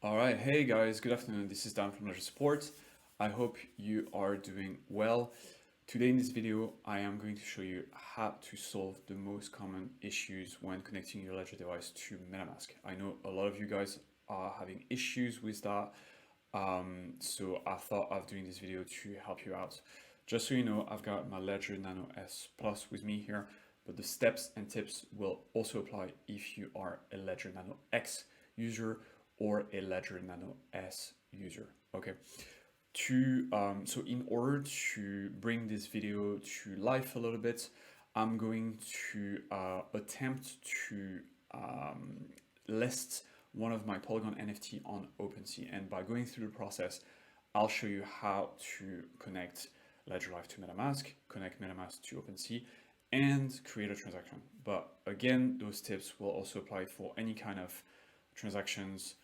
All right, hey guys, good afternoon. This is Dan from Ledger Support. I hope you are doing well. Today in this video, I am going to show you how to solve the most common issues when connecting your Ledger device to Metamask. I know a lot of you guys are having issues with that, so I thought of doing this video to help you out. Just so you know, I've got my Ledger Nano S Plus with me here, but the steps and tips will also apply if you are a Ledger Nano X user or a Ledger Nano S user. Okay. So in order to bring this video to life a little bit, I'm going to attempt to list one of my Polygon NFT on OpenSea, and by going through the process, I'll show you how to connect Ledger Live to MetaMask, connect MetaMask to OpenSea, and create a transaction. But again, those tips will also apply for any kind of transactions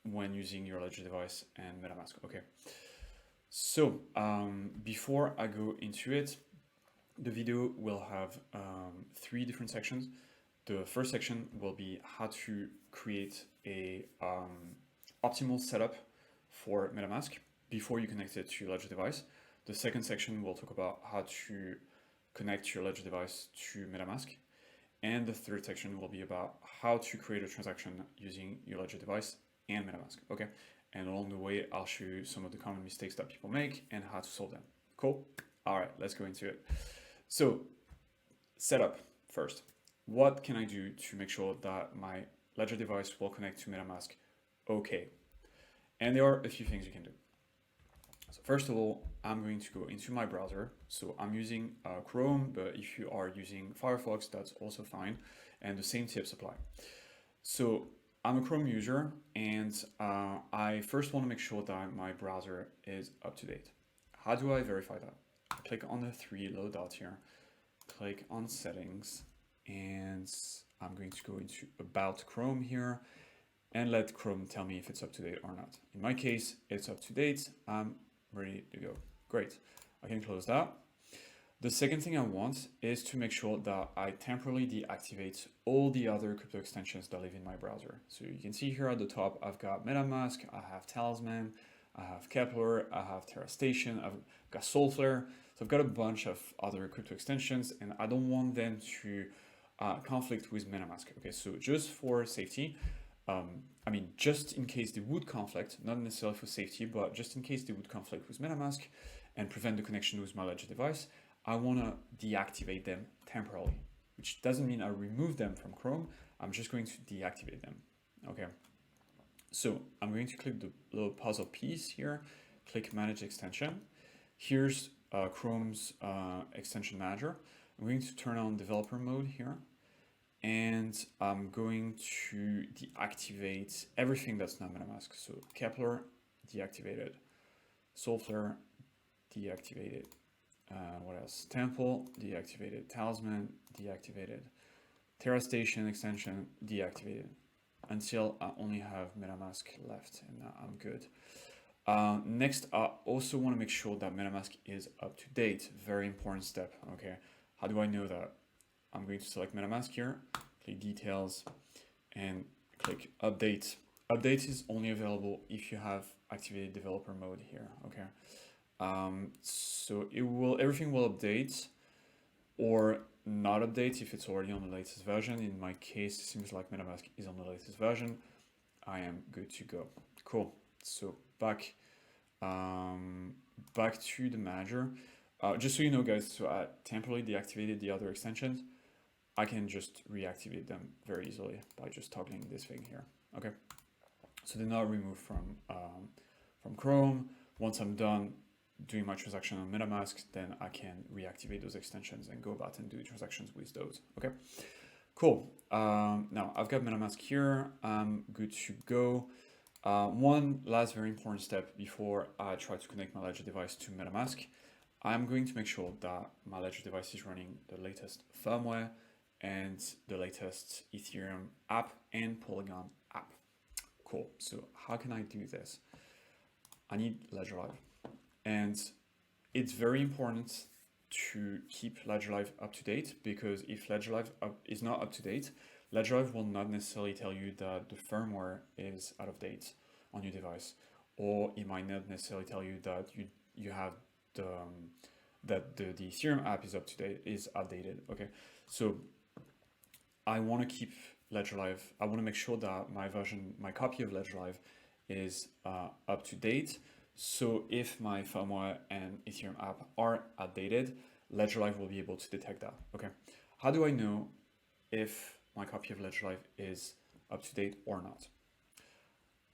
when using your Ledger device and MetaMask. Okay. So before I go into it, the video will have three different sections. The first section will be how to create a optimal setup for MetaMask before you connect it to your Ledger device. The second section will talk about how to connect your Ledger device to MetaMask. And the third section will be about how to create a transaction using your Ledger device and MetaMask. Okay. And along the way, I'll show you some of the common mistakes that people make and how to solve them. Cool? All right, let's go into it. So, setup first. What can I do to make sure that my Ledger device will connect to MetaMask? Okay. And there are a few things you can do. So first of all, I'm going to go into my browser. So I'm using Chrome, but if you are using Firefox, that's also fine. And the same tips apply. So I'm a Chrome user, and I first want to make sure that my browser is up to date. How do I verify that? Click on the three little dots here, click on settings, and I'm going to go into about Chrome here and let Chrome tell me if it's up to date or not. In my case, it's up to date. I'm ready to go. Great. I can close that. The second thing I want is to make sure that I temporarily deactivate all the other crypto extensions that live in my browser. So you can see here at the top, I've got Metamask, I have Talisman, I have Kepler, I have TerraStation, I've got Soulflare. So I've got a bunch of other crypto extensions, and I don't want them to conflict with Metamask. Okay, so just for safety, just in case they would conflict, not necessarily for safety, but just in case they would conflict with MetaMask and prevent the connection with my Ledger device, I want to deactivate them temporarily, which doesn't mean I remove them from Chrome. I'm just going to deactivate them. Okay. So I'm going to click the little puzzle piece here, click Manage Extension. Here's Chrome's extension manager. I'm going to turn on developer mode here, and I'm going to deactivate everything that's not MetaMask. So Kepler, deactivated. Soulflare, deactivated. What else? Temple, deactivated. Talisman, deactivated. TerraStation extension, deactivated. Until I only have MetaMask left, and I'm good. Next, I also want to make sure that MetaMask is up to date. Very important step. Okay, how do I know that? I'm going to select MetaMask here, click Details, and click Update. Update is only available if you have activated developer mode here. Okay. So everything will update or not update if it's already on the latest version. In my case, it seems like MetaMask is on the latest version. I am good to go. Cool. So back to the manager. Just so you know, guys, so I temporarily deactivated the other extensions. I can just reactivate them very easily by just toggling this thing here. Okay. So they're not removed from Chrome. Once I'm done doing my transaction on MetaMask, then I can reactivate those extensions and go about and do transactions with those. Okay, cool. Now I've got MetaMask here. I'm good to go. One last very important step before I try to connect my Ledger device to MetaMask, I'm going to make sure that my Ledger device is running the latest firmware and the latest Ethereum app and Polygon app. Cool. So how can I do this? I need Ledger Live. And it's very important to keep Ledger Live up to date, because if Ledger Live is not up to date, Ledger Live will not necessarily tell you that the firmware is out of date. on your device, or it might not necessarily tell you that you have the that the Ethereum app is up to date, is outdated. Okay, so I want to keep Ledger Live. I want to make sure that my copy of Ledger Live is up to date. So if my firmware and Ethereum app are outdated, Ledger Live will be able to detect that. Okay, how do I know if my copy of Ledger Live is up to date or not?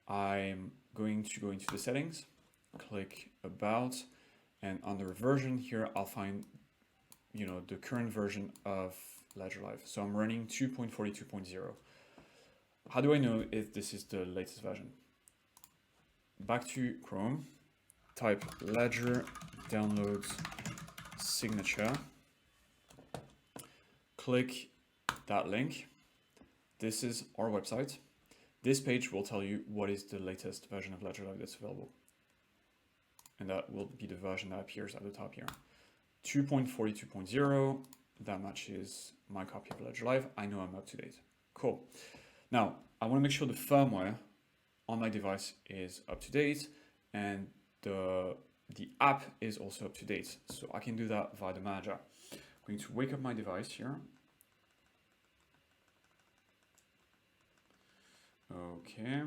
I'm going to go into the settings, click about, and under version here, I'll find, the current version of Ledger Live. So I'm running 2.42.0. How do I know if this is the latest version? Back to Chrome, type Ledger downloads signature, click that link. This is our website. This page will tell you what is the latest version of Ledger Live that's available. And that will be the version that appears at the top here. 2.42.0, that matches my copy of Ledger Live. I know I'm up to date. Cool. Now, I want to make sure the firmware on my device is up to date and the app is also up to date. So I can do that via the manager. I'm going to wake up my device here. Okay.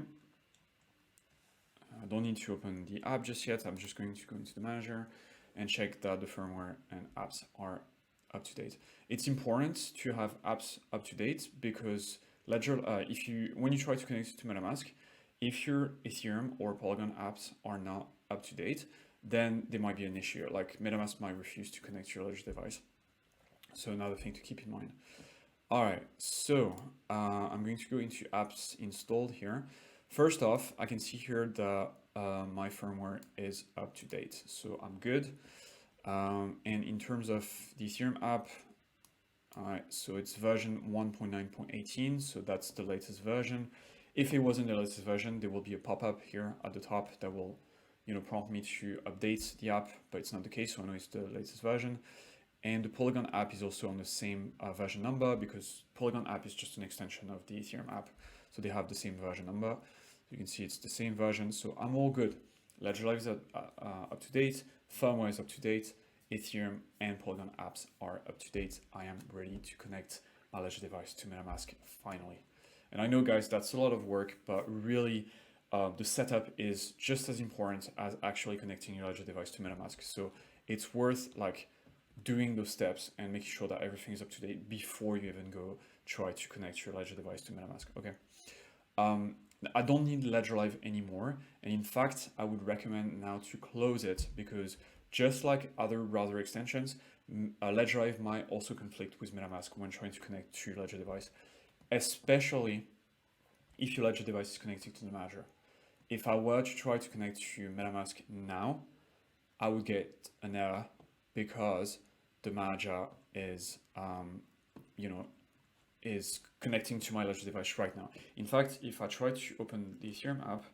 I don't need to open the app just yet. I'm just going to go into the manager and check that the firmware and apps are up to date. It's important to have apps up to date because Ledger, when you try to connect to MetaMask, if your Ethereum or Polygon apps are not up to date, then there might be an issue. Like MetaMask might refuse to connect to your Ledger device. So another thing to keep in mind. All right, so I'm going to go into apps installed here. First off, I can see here that my firmware is up to date, so I'm good. And in terms of the Ethereum app, all right, so it's version 1.9.18, so that's the latest version. If it wasn't the latest version, there will be a pop-up here at the top that will, prompt me to update the app, but it's not the case, so I know it's the latest version. And the Polygon app is also on the same version number because Polygon app is just an extension of the Ethereum app. So they have the same version number. You can see it's the same version. So I'm all good. Ledger Live is up to date. Firmware is up to date. Ethereum and Polygon apps are up to date. I am ready to connect my Ledger device to MetaMask finally. And I know, guys, that's a lot of work, but really the setup is just as important as actually connecting your Ledger device to MetaMask. So it's worth doing those steps and making sure that everything is up to date before you even go try to connect your Ledger device to MetaMask. Okay. I don't need Ledger Live anymore. And in fact, I would recommend now to close it because just like other browser extensions, Ledger Live might also conflict with MetaMask when trying to connect to your Ledger device, especially if your Ledger device is connected to the manager. If I were to try to connect to MetaMask now, I would get an error because the manager is, is connecting to my Ledger device right now. In fact, if I try to open the Ethereum app,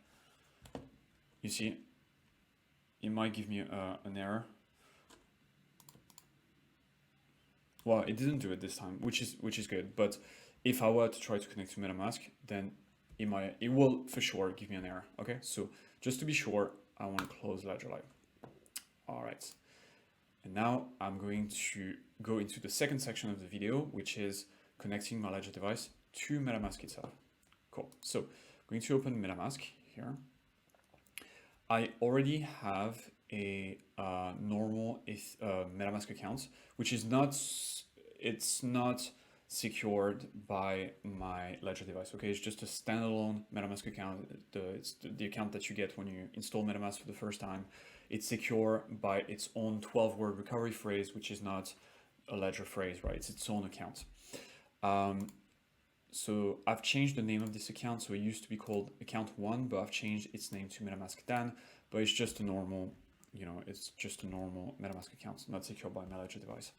you see, it might give me an error. Well, it didn't do it this time, which is good. But if I were to try to connect to MetaMask, then it will for sure give me an error. Okay, so just to be sure, I want to close Ledger Live. All right. And now I'm going to go into the second section of the video, which is connecting my Ledger device to MetaMask itself. Cool. So I'm going to open MetaMask here. I already have a normal MetaMask account, which is not secured by my Ledger device. Okay, it's just a standalone MetaMask account. It's the account that you get when you install MetaMask for the first time. It's secure by its own 12-word recovery phrase, which is not a Ledger phrase, right? It's its own account. So I've changed the name of this account. So it used to be called Account 1, but I've changed its name to MetaMask Dan, but it's just a normal, it's just a normal MetaMask account, not secured by my Ledger device.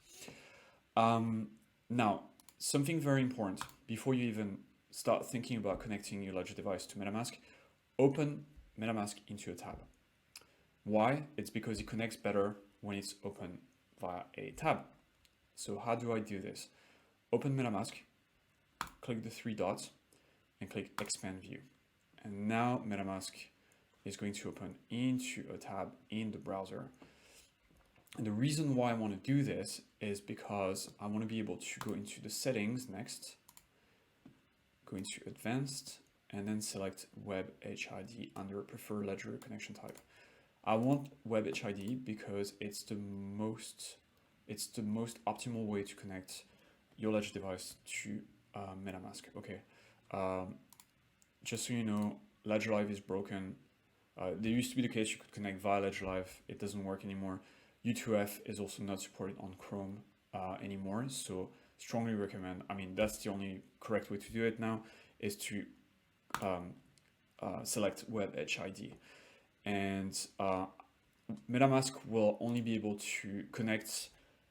Now, something very important before you even start thinking about connecting your Ledger device to MetaMask, open MetaMask into a tab. Why? It's because it connects better when it's open via a tab. So how do I do this? Open MetaMask, click the three dots and click expand view. And now MetaMask is going to open into a tab in the browser. And the reason why I want to do this is because I want to be able to go into the settings next, go into advanced, and then select Web HID under preferred ledger connection type. I want Web HID because it's the most optimal way to connect your ledger device to Metamask. Okay, just so you know, Ledger Live is broken. There used to be the case you could connect via Ledger Live. It doesn't work anymore. U2F is also not supported on Chrome anymore, so strongly recommend. I mean, that's the only correct way to do it now, is to select Web HID. And Metamask will only be able to connect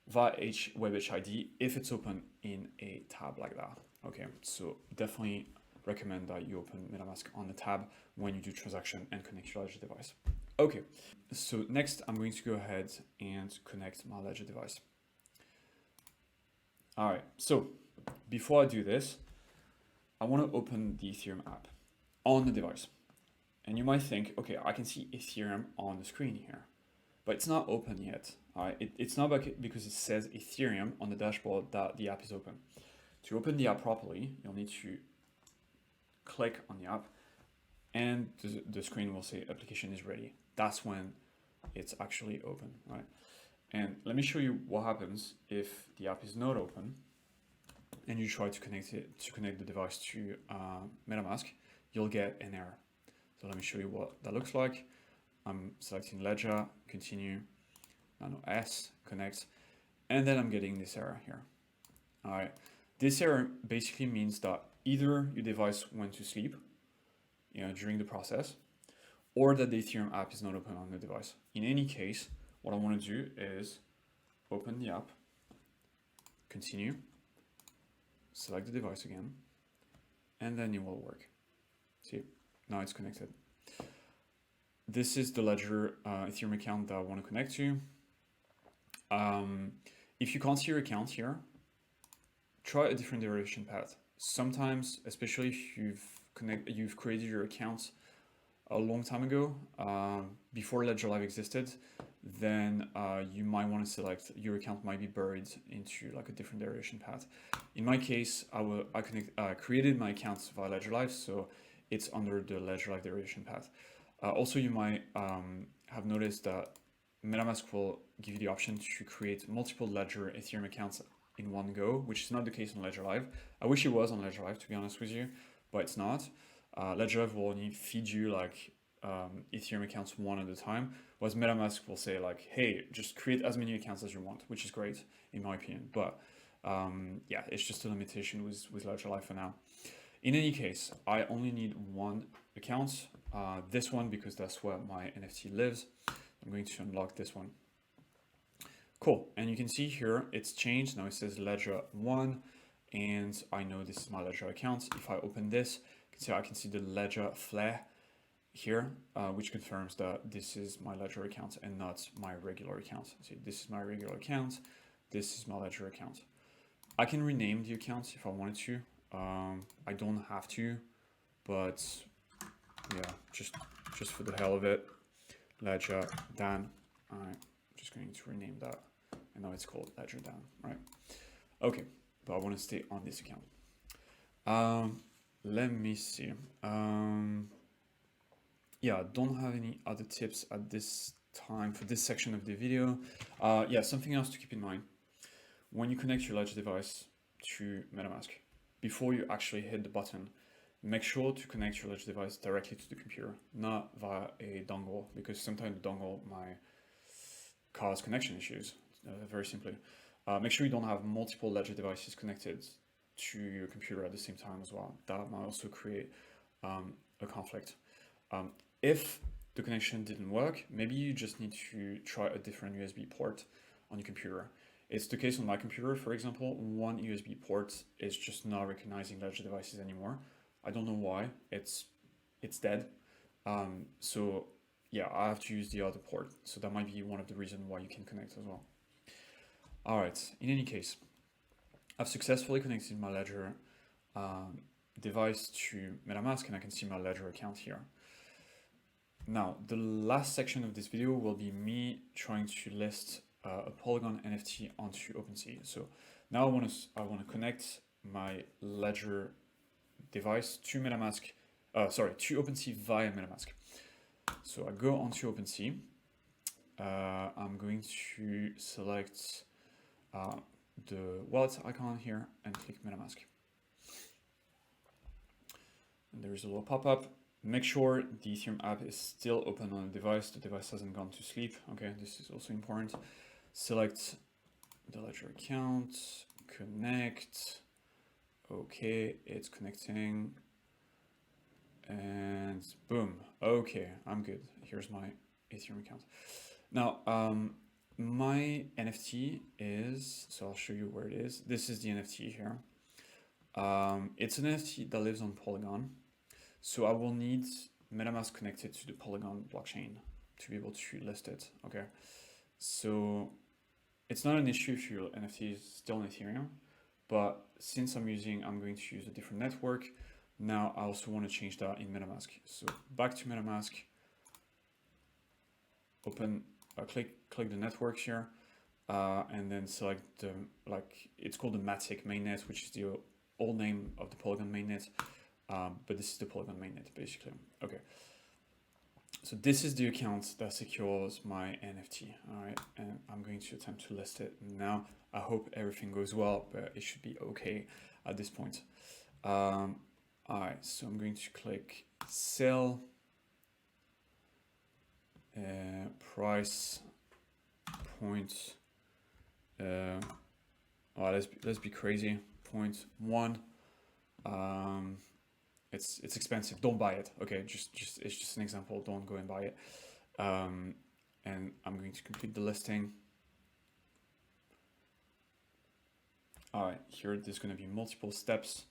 via Web HID if it's open in a tab like that. Okay, so definitely recommend that you open Metamask on the tab when you do transaction and connect your Ledger device. Okay, so next I'm going to go ahead and connect my Ledger device. All right, so before I do this, I want to open the Ethereum app on the device. And you might think, okay, I can see Ethereum on the screen here, but it's not open yet. All right, it's not because it says Ethereum on the dashboard that the app is open. To open the app properly, you'll need to click on the app and the screen will say application is ready. That's when it's actually open, right? And let me show you what happens if the app is not open and you try to connect the device to MetaMask. You'll get an error. So let me show you what that looks like. I'm selecting Ledger, continue, nano S, connect, and then I'm getting this error here. All right, this error basically means that either your device went to sleep, during the process, or that the Ethereum app is not open on the device. In any case, what I want to do is open the app, continue, select the device again, and then it will work. See, now it's connected. This is the Ledger Ethereum account that I want to connect to. If you can't see your account here, try a different derivation path. Sometimes, especially if you've created your account a long time ago, before Ledger Live existed, then you might want to select your account might be buried into like a different derivation path. In my case, I created my account via Ledger Live, so it's under the Ledger Live derivation path. Also, you might have noticed that MetaMask will give you the option to create multiple Ledger Ethereum accounts in one go, which is not the case on Ledger Live. I wish it was on Ledger Live, to be honest with you, but it's not. Ledger Live will only feed you like Ethereum accounts one at a time, whereas MetaMask will say like, hey, just create as many accounts as you want, which is great in my opinion. But yeah, it's just a limitation with Ledger Live for now. In any case, I only need one account, this one, because that's where my NFT lives. I'm going to unlock this one. Cool, and you can see here it's changed. Now it says Ledger 1, and I know this is my Ledger account. If I open this, I can see the Ledger flare here, which confirms that this is my Ledger account and not my regular account. See, this is my regular account. This is my Ledger account. I can rename the account if I wanted to. I don't have to, but yeah, just for the hell of it, Ledger Dan. I'm just going to rename that, and now it's called Ledger Dan, right? Okay, but I want to stay on this account. Let me see. Yeah, I don't have any other tips at this time for this section of the video. Yeah, something else to keep in mind. When you connect your Ledger device to MetaMask, before you actually hit the button, make sure to connect your Ledger device directly to the computer, not via a dongle, because sometimes the dongle might cause connection issues, very simply. Make sure you don't have multiple Ledger devices connected to your computer at the same time as well. That might also create a conflict. If the connection didn't work, maybe you just need to try a different USB port on your computer. It's the case on my computer, for example. One USB port is just not recognizing Ledger devices anymore. I don't know why. It's dead. So yeah, I have to use the other port. So that might be one of the reasons why you can connect as well. All right, in any case, I've successfully connected my Ledger device to MetaMask, and I can see my Ledger account here. Now, the last section of this video will be me trying to list a Polygon NFT onto OpenSea. So now I want to connect my Ledger device to MetaMask, to OpenSea via MetaMask. So I go onto OpenSea. I'm going to select the wallet icon here and click MetaMask. And there's a little pop-up. Make sure the Ethereum app is still open on the device hasn't gone to sleep. Okay, this is also important. Select the Ledger account, connect. Okay, it's connecting. And boom. Okay, I'm good. Here's my Ethereum account. Now, my NFT is, so I'll show you where it is. This is the NFT here. It's an NFT that lives on Polygon. So I will need MetaMask connected to the Polygon blockchain to be able to list it, okay? So it's not an issue if your NFT is still on Ethereum, but since I'm going to use a different network, now I also want to change that in MetaMask. So back to MetaMask, open, click the network here, and then select the, it's called the Matic mainnet, which is the old name of the Polygon mainnet. But this is the Polygon mainnet, basically. Okay. So this is the account that secures my NFT. All right. And I'm going to attempt to list it now. I hope everything goes well, but it should be okay at this point. All right. So I'm going to click sell, price, point. Let's be crazy. 0.1. It's expensive. Don't buy it. Okay, it's just an example. Don't go and buy it. And I'm going to complete the listing. All right, here there's going to be multiple steps.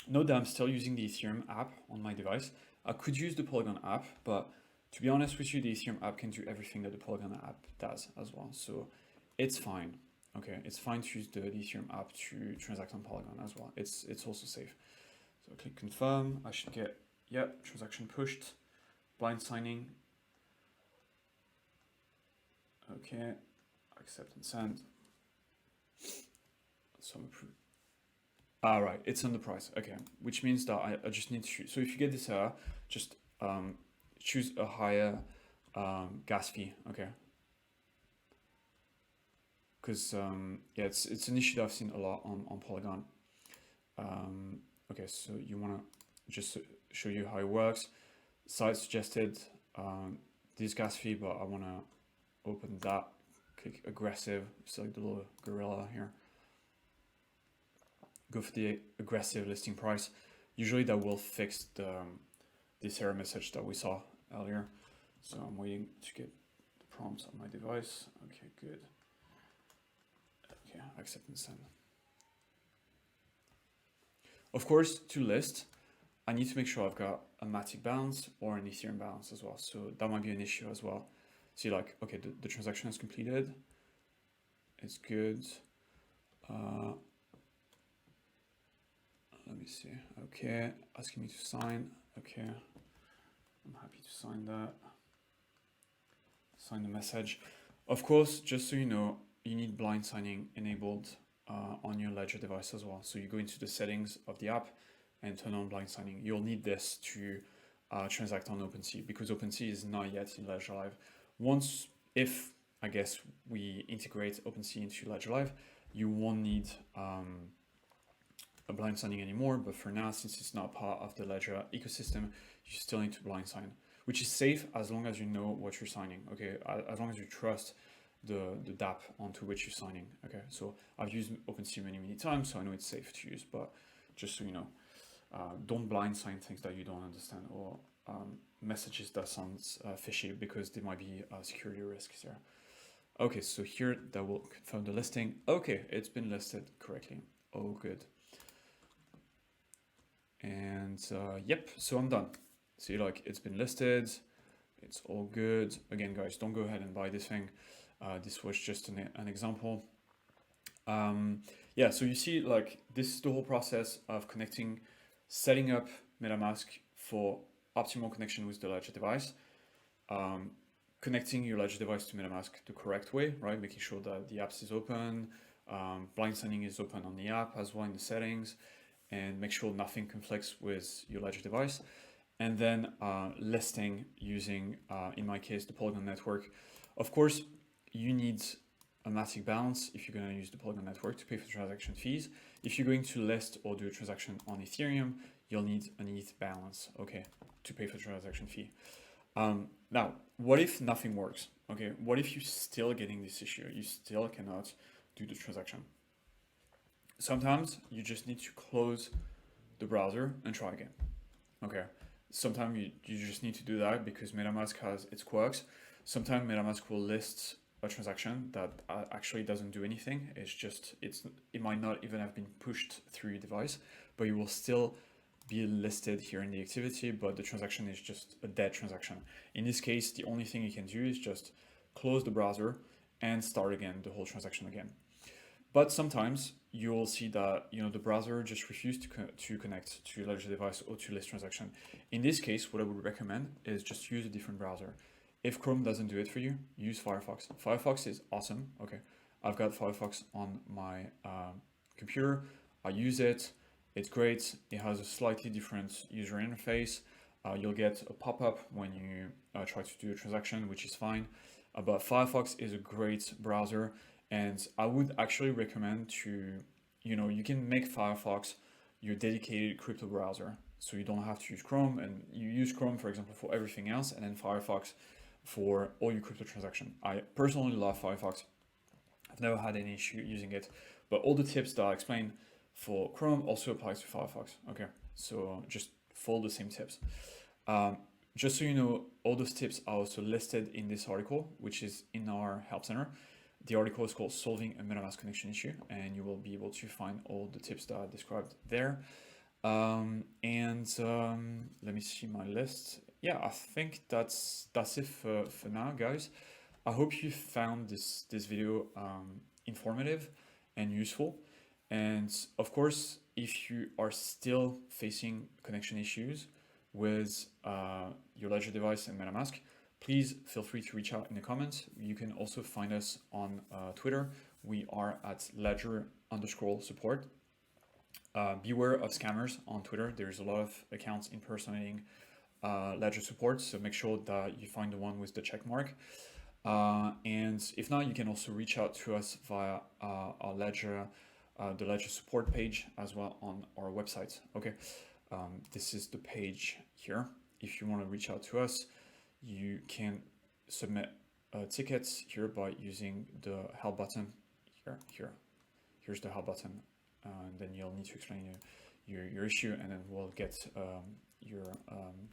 Note that I'm still using the Ethereum app on my device. I could use the Polygon app, but to be honest with you, the Ethereum app can do everything that the Polygon app does as well. So it's fine. Okay, it's fine to use the Ethereum app to transact on Polygon as well. It's also safe. So click confirm. I should get, yep, transaction pushed, blind signing. Okay, accept and send. So all right, it's on the price. Okay, which means that I just need to, so if you get this error, just choose a higher gas fee. Okay. Because yeah, it's an issue that I've seen a lot on Polygon. Okay, so you want to just show you how it works. Site suggested this gas fee, but I want to open that. Click aggressive, select the little gorilla here. Go for the aggressive listing price. Usually that will fix this error message that we saw earlier. So I'm waiting to get the prompts on my device. Okay, good. Okay, accept and send. Of course, to list, I need to make sure I've got a Matic balance or an Ethereum balance as well. So that might be an issue as well. See, like, okay, the transaction is completed. It's good. Let me see. Okay, asking me to sign. Okay, I'm happy to sign that. Sign the message. Of course, just so you know, you need blind signing enabled on your Ledger device as well. So you go into the settings of the app and turn on blind signing. You'll need this to transact on OpenSea because OpenSea is not yet in Ledger Live. If I guess we integrate OpenSea into Ledger Live, you won't need a blind signing anymore. But for now, since it's not part of the Ledger ecosystem, you still need to blind sign, which is safe as long as you know what you're signing. Okay, as long as you trust the dApp onto which you're signing. Okay, so I've used OpenSea many times, so I know it's safe to use, but just so you know, don't blind sign things that you don't understand or messages that sounds fishy because there might be security risks there. Okay, so here that will confirm the listing. Okay, it's been listed correctly. Oh, good. And yep, so I'm done. See, like it's been listed. It's all good. Again, guys, don't go ahead and buy this thing. This was just an example. Yeah, so you see, like this is the whole process of connecting, setting up MetaMask for optimal connection with the ledger device, connecting your ledger device to MetaMask the correct way, right? Making sure that the apps is open, blind signing is open on the app as well in the settings, and make sure nothing conflicts with your ledger device. And then listing using, in my case, the Polygon network. Of course, you need a matic balance if you're going to use the Polygon network to pay for transaction fees. If you're going to list or do a transaction on Ethereum, you'll need an ETH balance, okay, to pay for transaction fee. Now, what if nothing works? Okay, what if you're still getting this issue? You still cannot do the transaction. Sometimes you just need to close the browser and try again. Okay, sometimes you just need to do that because MetaMask has its quirks. Sometimes MetaMask will list a transaction that actually doesn't do anything. It might not even have been pushed through your device, but you will still be listed here in the activity, but the transaction is just a dead transaction. In this case, the only thing you can do is just close the browser and start again the whole transaction again. But sometimes you'll see that the browser just refused to connect to your ledger device or to list transaction. In this case, what I would recommend is just use a different browser. If Chrome doesn't do it for you, use Firefox. Firefox is awesome. Okay, I've got Firefox on my computer. I use it. It's great. It has a slightly different user interface. You'll get a pop-up when you try to do a transaction, which is fine. But Firefox is a great browser, and I would actually recommend to, you can make Firefox your dedicated crypto browser. So you don't have to use Chrome, and you use Chrome, for example, for everything else, and then Firefox for all your crypto transaction. I personally love Firefox. I've never had any issue using it, but all the tips that I explained for Chrome also applies to Firefox. Okay, so just follow the same tips. Just so you know, all those tips are also listed in this article, which is in our help center. The article is called Solving a MetaMask Connection Issue, and you will be able to find all the tips that I described there. Let me see my list. Yeah, I think that's it for now, guys. I hope you found this video informative and useful. And of course, if you are still facing connection issues with your ledger device and MetaMask, please feel free to reach out in the comments. You can also find us on Twitter. We are at ledger_support. Beware of scammers on Twitter. There's a lot of accounts impersonating ledger support, so make sure that you find the one with the check mark. And if not, you can also reach out to us via our ledger, the ledger support page as well on our website. Okay, this is the page here. If you want to reach out to us, you can submit tickets here by using the help button here. Here's the help button. And then you'll need to explain your issue, and then we'll get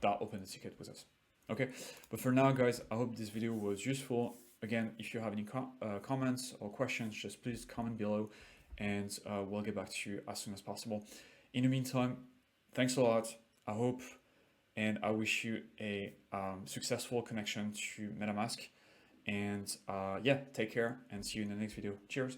open the ticket with us. Okay, but for now, guys, I hope this video was useful. Again, if you have any comments or questions, just please comment below, and we'll get back to you as soon as possible. In the meantime, thanks a lot. I hope and I wish you a successful connection to MetaMask. And yeah, take care and see you in the next video. Cheers.